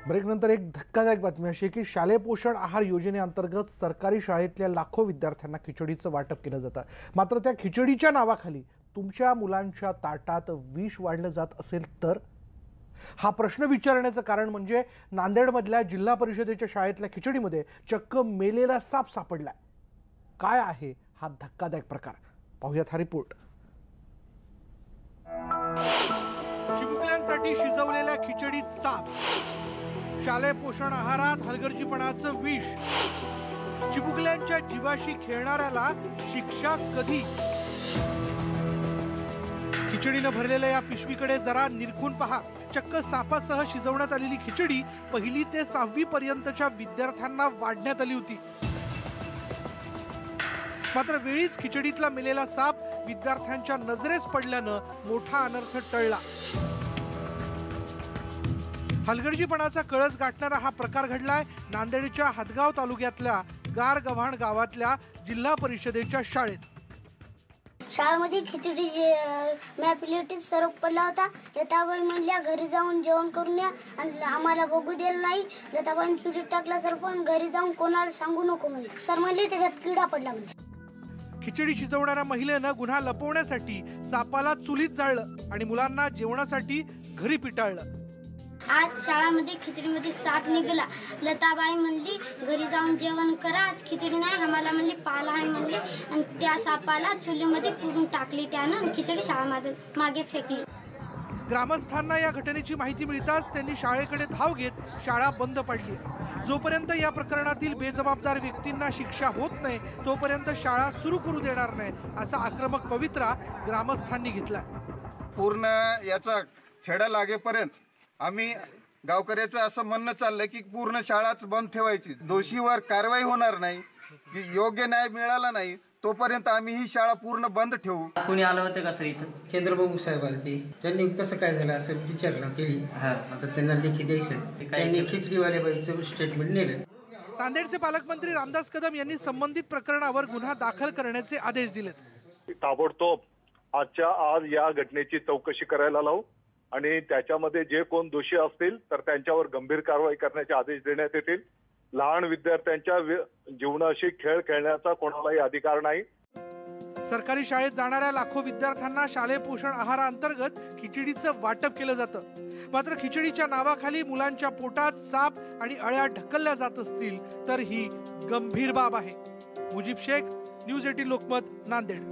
ब्रेकनंतर एक धक्कादायक बातमी अशी की शालेय पोषण आहार योजनेअंतर्गत सरकारी शाळेतल्या लाखो विद्यार्थ्यांना खिचडीचं वाटप केलं जातं। मात्र त्या खिचडीच्या नावाखाली तुमच्या मुलांच्या ताटात विष वाढलं जात असेल तर हा प्रश्न विचारण्याचं कारण म्हणजे नांदेडमधल्या जिल्हा परिषदेच्या शाळेतल्या खिचडीमध्ये चक्क मेलेला साप सापडलाय। काय आहे हा धक्कादायक प्रकार, पाहूयात हा रिपोर्ट। चिमुकल्यांसाठी शिजवलेल्या खिचडीत साप, शालेय पोषण आहारात हलगर्जीपणाचं विष, चिमुकल्यांच्या जीवाशी खेळणाऱ्याला शिक्षा कधी? खिचडीनं भरलेल्या या पिशवीकडे जरा निरखून पहा। चक्क सापासह शिजवण्यात आलेली खिचडी 1ली ते 6वी पर्यंतच्या विद्यार्थ्यांना वाढण्यात आली होती। मात्र वेळीच खिचडीतला मेलेला साप विद्यार्थ्यांच्या नजरेस पडल्यानं मोठा अनर्थ टळला। हलगर्जीपणाचा कळस गाठणारा हा प्रकार घडलाय नांदेडच्या हदगाव तालुक्यातल्या गारगव्हाण गावातल्या जिल्हा परिषदेच्या शाळेत। शाळेमध्ये खिचडी प्लेटीत सरप पडला होता। लताबाई म्हणल्या घरी जाऊन जेवण करून या, आणि आम्हाला बघू दिलं नाही। लताबाईंनी चुलीत टाकला सरपण, घरी जाऊन कोणाला सांगू नको म्हणजे। सर म्हणले त्याच्यात किडा पडला म्हणजे। खिचडी शिजवणाऱ्या महिलेनं गुन्हा लपवण्यासाठी सापाला चुलीत जाळलं आणि मुलांना जेवणासाठी घरी पिटाळलं। आज शाळेमध्ये खिचडीमध्ये साप निघाला। लताबाई म्हणली घरी जाऊन जेवण करा, आज खिचडी नाही आम्हाला म्हणली पाला आहे म्हणली, आणि त्या सापाला चुलीमध्ये पुरून टाकली त्यानं, आणि खिचडी शाळेमध्ये मागे फेकली। ग्रामस्थांना या घटनेची माहिती मिळताच त्यांनी शाळेकडे धाव घेत शाळा बंद पाडली। जोपर्यंत या प्रकरणातील बेजबाबदार व्यक्तींना शिक्षा होत नाही तोपर्यंत शाळा सुरू करू देणार नाही असा आक्रमक पवित्रा ग्रामस्थांनी घेतला। पूर्ण याचा छेडा लागेपर्यंत आम्ही गावकऱ्याचं असं म्हणणं चाललंय की पूर्ण शाळाच बंद ठेवायची। दोषीवर कारवाई होणार नाही, की योग्य न्याय मिळाला नाही तोपर्यंत आम्ही ही शाळा पूर्ण बंद ठेवू। कोणी आलं होतं का सर इथं? केंद्रप्रमुख साहेब आले ते, त्यांनी कसं काय झालं असं विचारणा केली। आता त्यांना लेखी द्यायचं, त्यांनी खिचडीवाल्या बाईचं स्टेटमेंट नेलं। नांदेडचे पालकमंत्री रामदास कदम यांनी संबंधित प्रकरणावर गुन्हा दाखल करण्याचे आदेश दिलेत। ताबडतोब आजच्या आज या घटनेची चौकशी करायला लावू आणि त्याच्यामध्ये जे कोण दोषी असतील तर त्यांच्यावर गंभीर कारवाई करण्याचे आदेश देण्यात येतील। लहान विद्यार्थ्यांच्या जीवनाशी खेळ खेळण्याचा कोणालाही अधिकार नाही। सरकारी शाळेत जाणाऱ्या लाखो विद्यार्थ्यांना शालेय पोषण आहाराअंतर्गत खिचडीचं वाटप केलं जातं। मात्र खिचडीच्या नावाखाली मुलांच्या पोटात साप आणि अळ्या ढकलल्या जात असतील तर ही गंभीर बाब आहे। मुजीब शेख, न्यूज 18 लोकमत, नांदेड।